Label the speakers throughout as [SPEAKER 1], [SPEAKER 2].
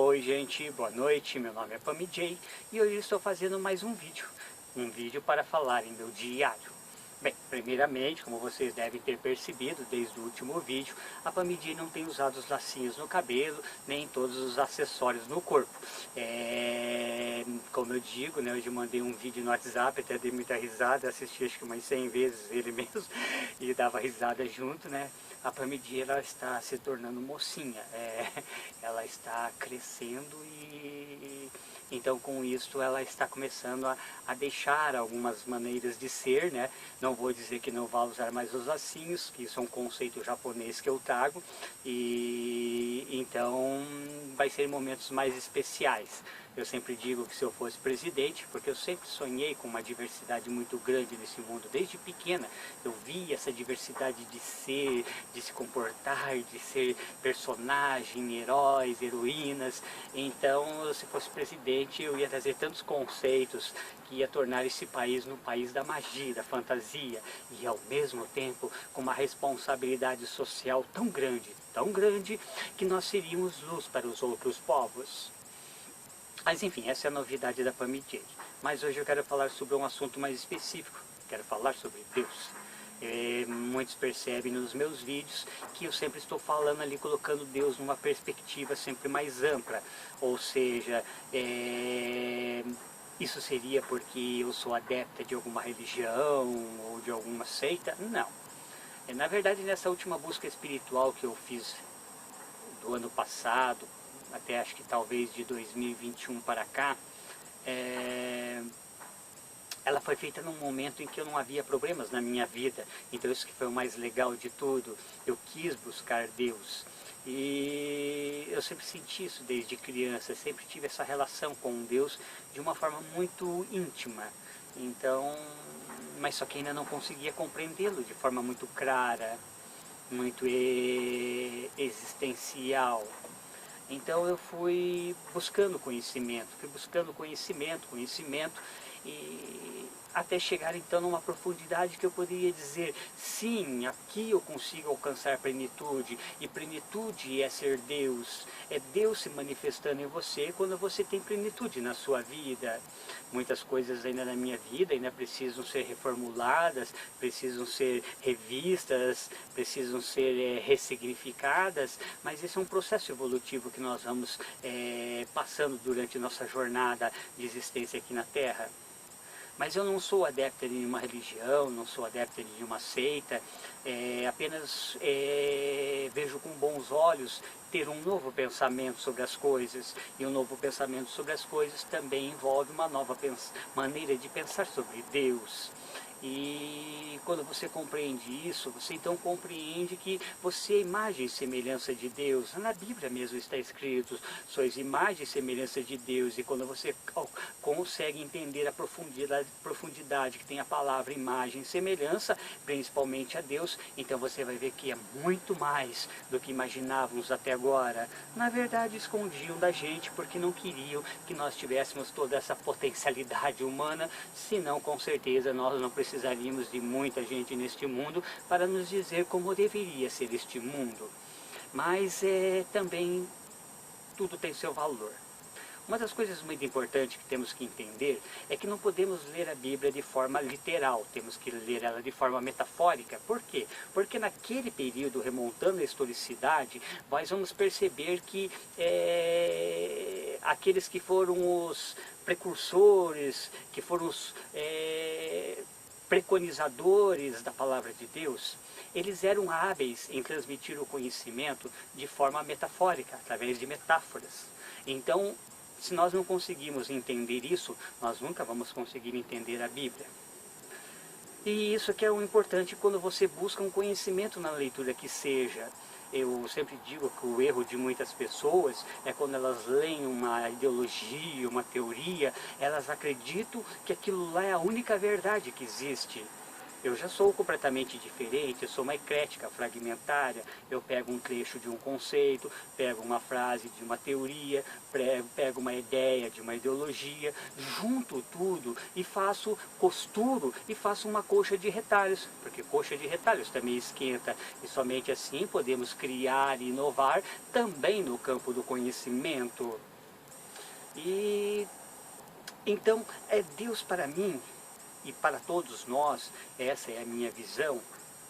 [SPEAKER 1] Oi gente, boa noite, meu nome é PamiJ e hoje estou fazendo mais um vídeo para falar em meu diário. Bem, primeiramente, como vocês devem ter percebido desde o último vídeo, a PamiJ não tem usado os lacinhos no cabelo, nem todos os acessórios no corpo. Como eu digo, né, hoje mandei um vídeo no WhatsApp, até dei muita risada, assisti acho que umas 100 vezes ele mesmo, e dava risada junto, né? A PamiJ, ela está se tornando mocinha, ela está crescendo e então com isso ela está começando a deixar algumas maneiras de ser, né? Não vou dizer que não vá usar mais os lacinhos, que isso é um conceito japonês que eu trago, e então vai ser momentos mais especiais. Eu sempre digo que se eu fosse presidente, porque eu sempre sonhei com uma diversidade muito grande nesse mundo, desde pequena eu vi essa diversidade de ser, de se comportar, de ser personagem, heróis, heroínas. Então, se fosse presidente, eu ia trazer tantos conceitos que ia tornar esse país no país da magia, da fantasia, e ao mesmo tempo com uma responsabilidade social tão grande, que nós seríamos luz para os outros povos. Mas enfim, essa é a novidade da PamiJ. Mas hoje eu quero falar sobre um assunto mais específico, quero falar sobre Deus. Muitos percebem nos meus vídeos que eu sempre estou falando ali, colocando Deus numa perspectiva sempre mais ampla, ou seja, isso seria porque eu sou adepta de alguma religião ou de alguma seita? Não. Na verdade, nessa última busca espiritual que eu fiz do ano passado, até acho que talvez de 2021 para cá, ela foi feita num momento em que eu não havia problemas na minha vida, então isso que foi o mais legal de tudo. Eu quis buscar Deus e eu sempre senti isso desde criança, sempre tive essa relação com Deus de uma forma muito íntima, então, mas só que ainda não conseguia compreendê-lo de forma muito clara, muito existencial. Então eu fui buscando conhecimento, e até chegar então numa profundidade que eu poderia dizer, sim, aqui eu consigo alcançar plenitude, e plenitude é ser Deus, é Deus se manifestando em você quando você tem plenitude na sua vida. Muitas coisas ainda na minha vida ainda precisam ser reformuladas, precisam ser revistas, precisam ser ressignificadas, mas esse é um processo evolutivo que nós vamos passando durante nossa jornada de existência aqui na Terra. Mas eu não sou adepto de nenhuma religião, não sou adepto de nenhuma seita, apenas vejo com bons olhos ter um novo pensamento sobre as coisas, e um novo pensamento sobre as coisas também envolve uma nova maneira de pensar sobre Deus. E quando você compreende isso, você então compreende que você é imagem e semelhança de Deus. Na Bíblia mesmo está escrito, sois imagem e semelhança de Deus. E quando você consegue entender a profundidade que tem a palavra imagem e semelhança, principalmente a Deus, então você vai ver que é muito mais do que imaginávamos até agora. Na verdade, escondiam da gente porque não queriam que nós tivéssemos toda essa potencialidade humana, senão com certeza nós não precisaríamos de muita gente neste mundo para nos dizer como deveria ser este mundo. Mas também tudo tem seu valor. Uma das coisas muito importantes que temos que entender é que não podemos ler a Bíblia de forma literal, temos que ler ela de forma metafórica. Por quê? Porque naquele período, remontando a historicidade, nós vamos perceber que aqueles que foram os precursores, que foram os preconizadores da palavra de Deus, eles eram hábeis em transmitir o conhecimento de forma metafórica, através de metáforas. Então, se nós não conseguimos entender isso, nós nunca vamos conseguir entender a Bíblia. E isso que é o importante quando você busca um conhecimento na leitura que seja. Eu sempre digo que o erro de muitas pessoas é quando elas leem uma ideologia, uma teoria, elas acreditam que aquilo lá é a única verdade que existe. Eu já sou completamente diferente, eu sou uma eclética, fragmentária. Eu pego um trecho de um conceito, pego uma frase de uma teoria, pego uma ideia de uma ideologia, junto tudo e costuro e faço uma coxa de retalhos, porque coxa de retalhos também esquenta, e somente assim podemos criar e inovar também no campo do conhecimento. E então é Deus para mim e para todos nós, essa é a minha visão,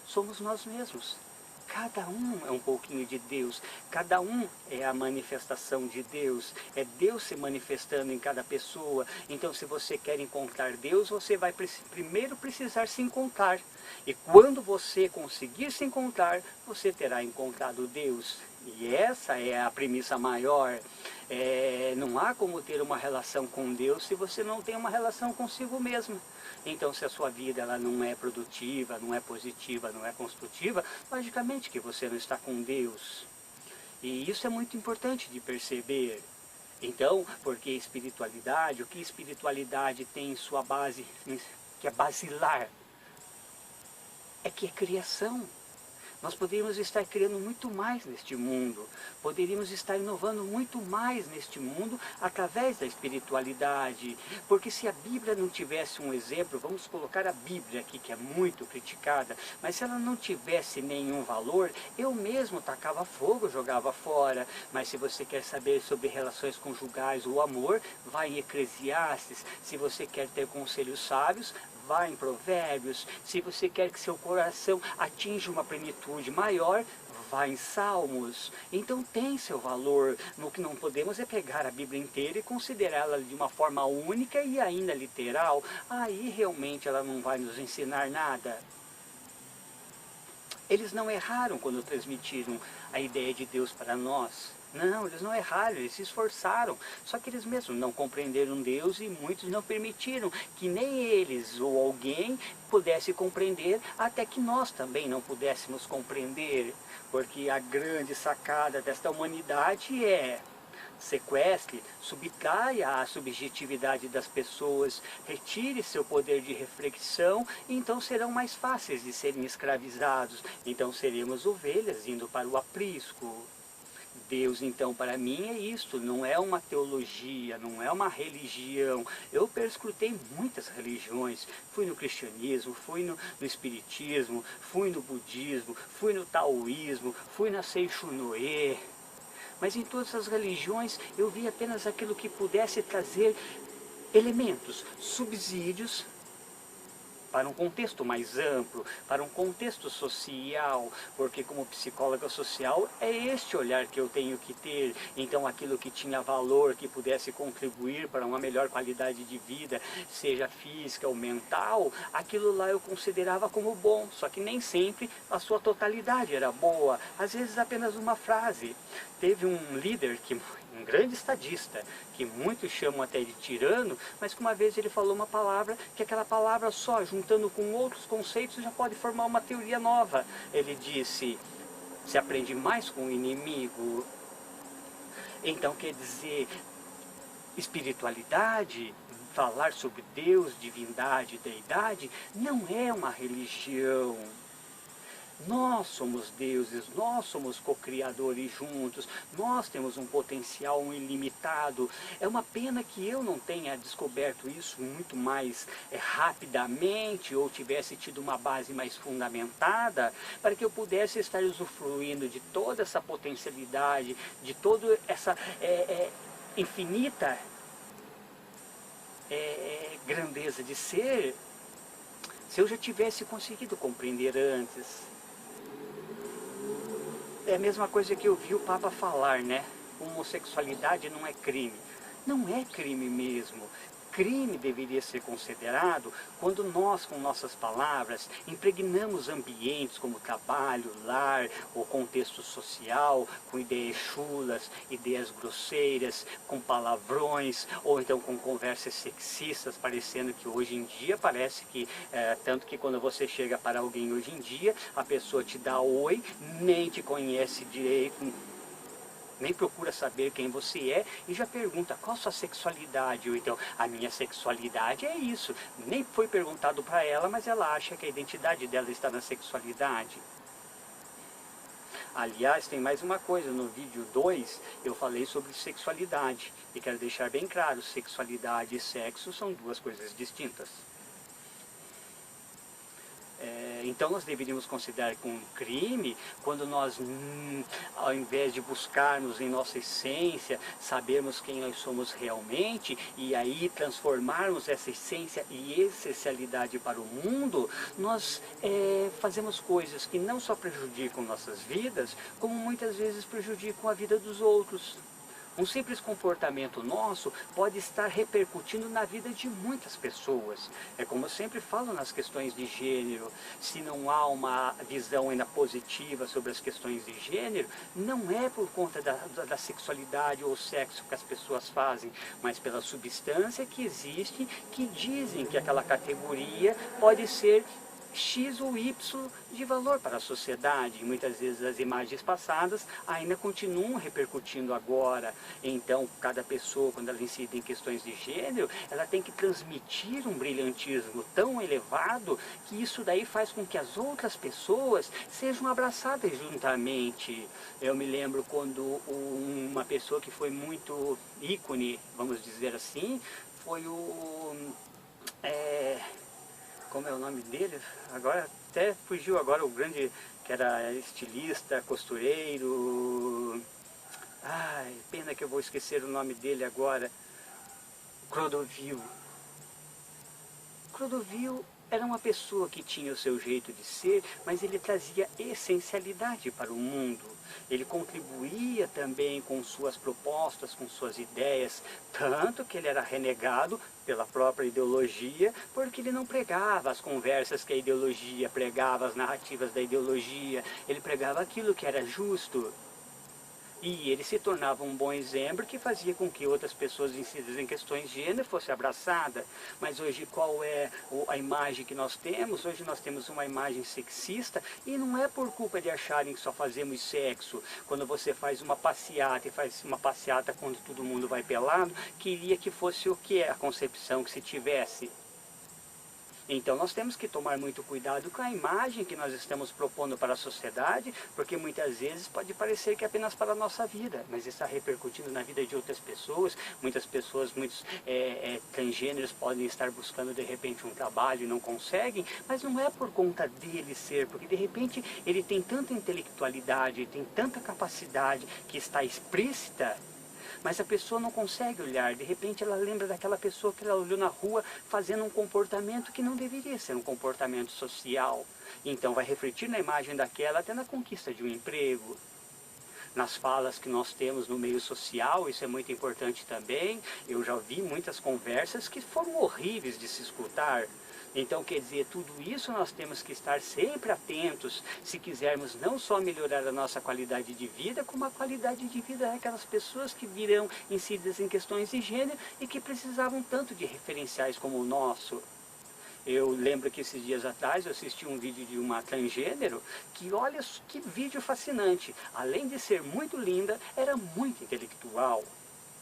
[SPEAKER 1] somos nós mesmos. Cada um é um pouquinho de Deus, cada um é a manifestação de Deus, é Deus se manifestando em cada pessoa. Então, se você quer encontrar Deus, você vai primeiro precisar se encontrar. E quando você conseguir se encontrar, você terá encontrado Deus. E essa é a premissa maior. Não há como ter uma relação com Deus se você não tem uma relação consigo mesmo. Então, se a sua vida ela não é produtiva, não é positiva, não é construtiva, logicamente que você não está com Deus. E isso é muito importante de perceber. Então, porque espiritualidade, o que espiritualidade tem em sua base, que é basilar, é que é criação. Nós poderíamos estar criando muito mais neste mundo, poderíamos estar inovando muito mais neste mundo através da espiritualidade, porque se a Bíblia não tivesse um exemplo, vamos colocar a Bíblia aqui que é muito criticada, mas se ela não tivesse nenhum valor, eu mesmo tacava fogo, jogava fora. Mas se você quer saber sobre relações conjugais ou amor, vai em Eclesiastes. Se você quer ter conselhos sábios, vá em Provérbios. Se você quer que seu coração atinja uma plenitude maior, vá em Salmos. Então tem seu valor. No que não podemos é pegar a Bíblia inteira e considerá-la de uma forma única e ainda literal. Aí realmente ela não vai nos ensinar nada. Eles não erraram quando transmitiram a ideia de Deus para nós. Não, eles não erraram, eles se esforçaram. Só que eles mesmos não compreenderam Deus e muitos não permitiram que nem eles ou alguém pudesse compreender, até que nós também não pudéssemos compreender. Porque a grande sacada desta humanidade é: sequestre, subtraia a subjetividade das pessoas, retire seu poder de reflexão, e então serão mais fáceis de serem escravizados. Então seremos ovelhas indo para o aprisco. Deus, então, para mim é isto, não é uma teologia, não é uma religião. Eu perscrutei muitas religiões, fui no cristianismo, fui no espiritismo, fui no budismo, fui no taoísmo, fui na Seichunoe. Mas em todas as religiões eu vi apenas aquilo que pudesse trazer elementos, subsídios, para um contexto mais amplo, para um contexto social, porque como psicóloga social é este olhar que eu tenho que ter. Então aquilo que tinha valor, que pudesse contribuir para uma melhor qualidade de vida, seja física ou mental, aquilo lá eu considerava como bom, só que nem sempre a sua totalidade era boa, às vezes apenas uma frase. Teve um líder, um grande estadista, que muitos chamam até de tirano, mas que uma vez ele falou uma palavra, que aquela palavra só, juntando com outros conceitos, já pode formar uma teoria nova. Ele disse: se aprende mais com o inimigo. Então quer dizer, espiritualidade, falar sobre Deus, divindade, deidade, não é uma religião. Nós somos deuses, nós somos co-criadores juntos, nós temos um potencial ilimitado. É uma pena que eu não tenha descoberto isso muito mais rapidamente, ou tivesse tido uma base mais fundamentada, para que eu pudesse estar usufruindo de toda essa potencialidade, de toda essa infinita grandeza de ser, se eu já tivesse conseguido compreender antes. É a mesma coisa que eu vi o Papa falar, né? Homossexualidade não é crime. Não é crime mesmo. Crime deveria ser considerado quando nós, com nossas palavras, impregnamos ambientes como trabalho, lar, ou contexto social, com ideias chulas, ideias grosseiras, com palavrões, ou então com conversas sexistas, parecendo que hoje em dia parece que, tanto que quando você chega para alguém hoje em dia, a pessoa te dá oi, nem te conhece direito, nem procura saber quem você é e já pergunta qual a sua sexualidade, ou então a minha sexualidade é isso. Nem foi perguntado para ela, mas ela acha que a identidade dela está na sexualidade. Aliás, tem mais uma coisa, no vídeo 2 eu falei sobre sexualidade e quero deixar bem claro, sexualidade e sexo são duas coisas distintas. Então nós deveríamos considerar como um crime quando nós, ao invés de buscarmos em nossa essência, sabermos quem nós somos realmente, e aí transformarmos essa essência e essencialidade para o mundo, nós fazemos coisas que não só prejudicam nossas vidas, como muitas vezes prejudicam a vida dos outros. Um simples comportamento nosso pode estar repercutindo na vida de muitas pessoas. É como eu sempre falo nas questões de gênero, se não há uma visão ainda positiva sobre as questões de gênero, não é por conta da sexualidade ou sexo que as pessoas fazem, mas pela substância que existe, que dizem que aquela categoria pode ser X ou Y de valor para a sociedade. Muitas vezes as imagens passadas ainda continuam repercutindo agora. Então, cada pessoa, quando ela incide em questões de gênero, ela tem que transmitir um brilhantismo tão elevado que isso daí faz com que as outras pessoas sejam abraçadas juntamente. Eu me lembro quando uma pessoa que foi muito ícone, vamos dizer assim, foi como é o nome dele? Agora até fugiu agora o grande, que era estilista, costureiro. Ai, pena que eu vou esquecer o nome dele agora. Clodovil. Clodovil era uma pessoa que tinha o seu jeito de ser, mas ele trazia essencialidade para o mundo. Ele contribuía também com suas propostas, com suas ideias, tanto que ele era renegado pela própria ideologia, porque ele não pregava as conversas que a ideologia pregava, as narrativas da ideologia, ele pregava aquilo que era justo. E ele se tornava um bom exemplo que fazia com que outras pessoas inseridas em questões de gênero fossem abraçadas. Mas hoje qual é a imagem que nós temos? Hoje nós temos uma imagem sexista e não é por culpa de acharem que só fazemos sexo. Quando você faz uma passeata e faz uma passeata quando todo mundo vai pelado, queria que fosse o que é a concepção que se tivesse. Então nós temos que tomar muito cuidado com a imagem que nós estamos propondo para a sociedade, porque muitas vezes pode parecer que é apenas para a nossa vida, mas está repercutindo na vida de outras pessoas. Muitas pessoas, muitos transgêneros podem estar buscando de repente um trabalho e não conseguem, mas não é por conta dele ser, porque de repente ele tem tanta intelectualidade, tem tanta capacidade que está explícita, mas a pessoa não consegue olhar. De repente ela lembra daquela pessoa que ela olhou na rua fazendo um comportamento que não deveria ser um comportamento social. Então vai refletir na imagem daquela até na conquista de um emprego. Nas falas que nós temos no meio social, isso é muito importante também. Eu já vi muitas conversas que foram horríveis de se escutar. Então, quer dizer, tudo isso nós temos que estar sempre atentos, se quisermos não só melhorar a nossa qualidade de vida, como a qualidade de vida daquelas pessoas que virão inseridas em questões de gênero e que precisavam tanto de referenciais como o nosso. Eu lembro que esses dias atrás eu assisti um vídeo de uma transgênero, que olha que vídeo fascinante. Além de ser muito linda, era muito intelectual.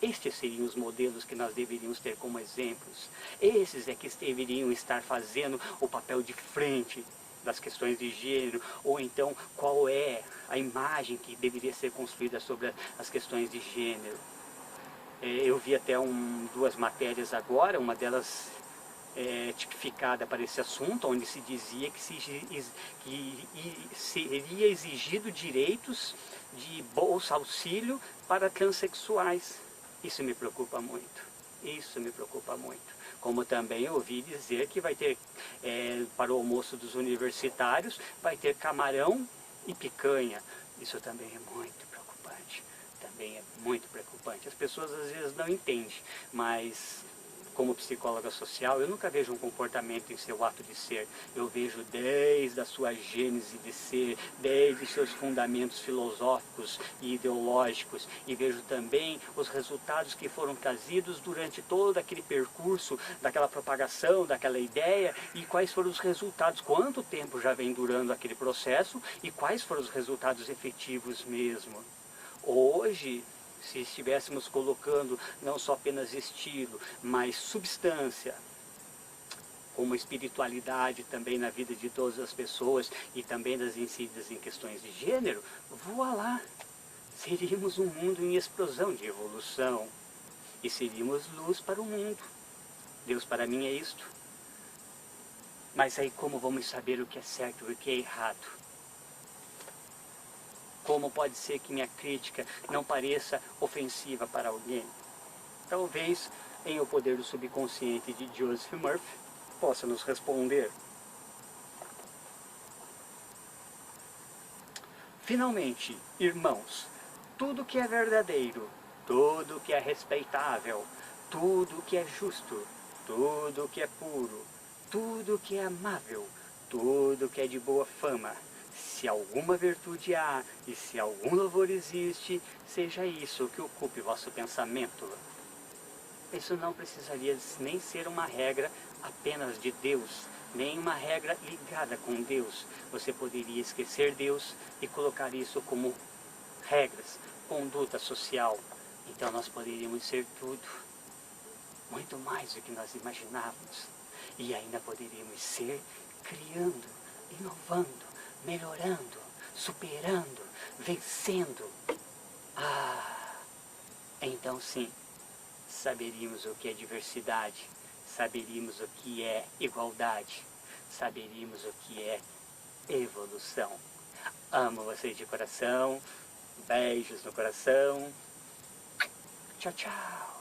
[SPEAKER 1] Estes seriam os modelos que nós deveríamos ter como exemplos. Esses é que deveriam estar fazendo o papel de frente das questões de gênero, ou então qual é a imagem que deveria ser construída sobre as questões de gênero. Eu vi até duas matérias agora, uma delas tipificada para esse assunto, onde se dizia que seria exigido direitos de bolsa auxílio para transexuais. Isso me preocupa muito, isso me preocupa muito. Como também eu ouvi dizer que vai ter, para o almoço dos universitários, vai ter camarão e picanha. Isso também é muito preocupante, também é muito preocupante. As pessoas às vezes não entendem, mas como psicóloga social, eu nunca vejo um comportamento em seu ato de ser. Eu vejo desde a sua gênese de ser, desde seus fundamentos filosóficos e ideológicos, e vejo também os resultados que foram trazidos durante todo aquele percurso, daquela propagação, daquela ideia, e quais foram os resultados, quanto tempo já vem durando aquele processo, e quais foram os resultados efetivos mesmo. Hoje, se estivéssemos colocando não só apenas estilo, mas substância, como espiritualidade também na vida de todas as pessoas e também das inseridas em questões de gênero, voa lá, seríamos um mundo em explosão de evolução e seríamos luz para o mundo. Deus para mim é isto. Mas aí como vamos saber o que é certo e o que é errado? Como pode ser que minha crítica não pareça ofensiva para alguém? Talvez, em O Poder do Subconsciente de Joseph Murphy, possa nos responder. Finalmente, irmãos, tudo que é verdadeiro, tudo que é respeitável, tudo que é justo, tudo que é puro, tudo que é amável, tudo que é de boa fama, se alguma virtude há e se algum louvor existe, seja isso que ocupe vosso pensamento. Isso não precisaria nem ser uma regra apenas de Deus, nem uma regra ligada com Deus. Você poderia esquecer Deus e colocar isso como regras, conduta social. Então nós poderíamos ser tudo, muito mais do que nós imaginávamos. E ainda poderíamos ser criando, inovando, melhorando, superando, vencendo. Então sim, saberíamos o que é diversidade, saberíamos o que é igualdade, saberíamos o que é evolução. Amo vocês de coração, beijos no coração. Tchau, tchau.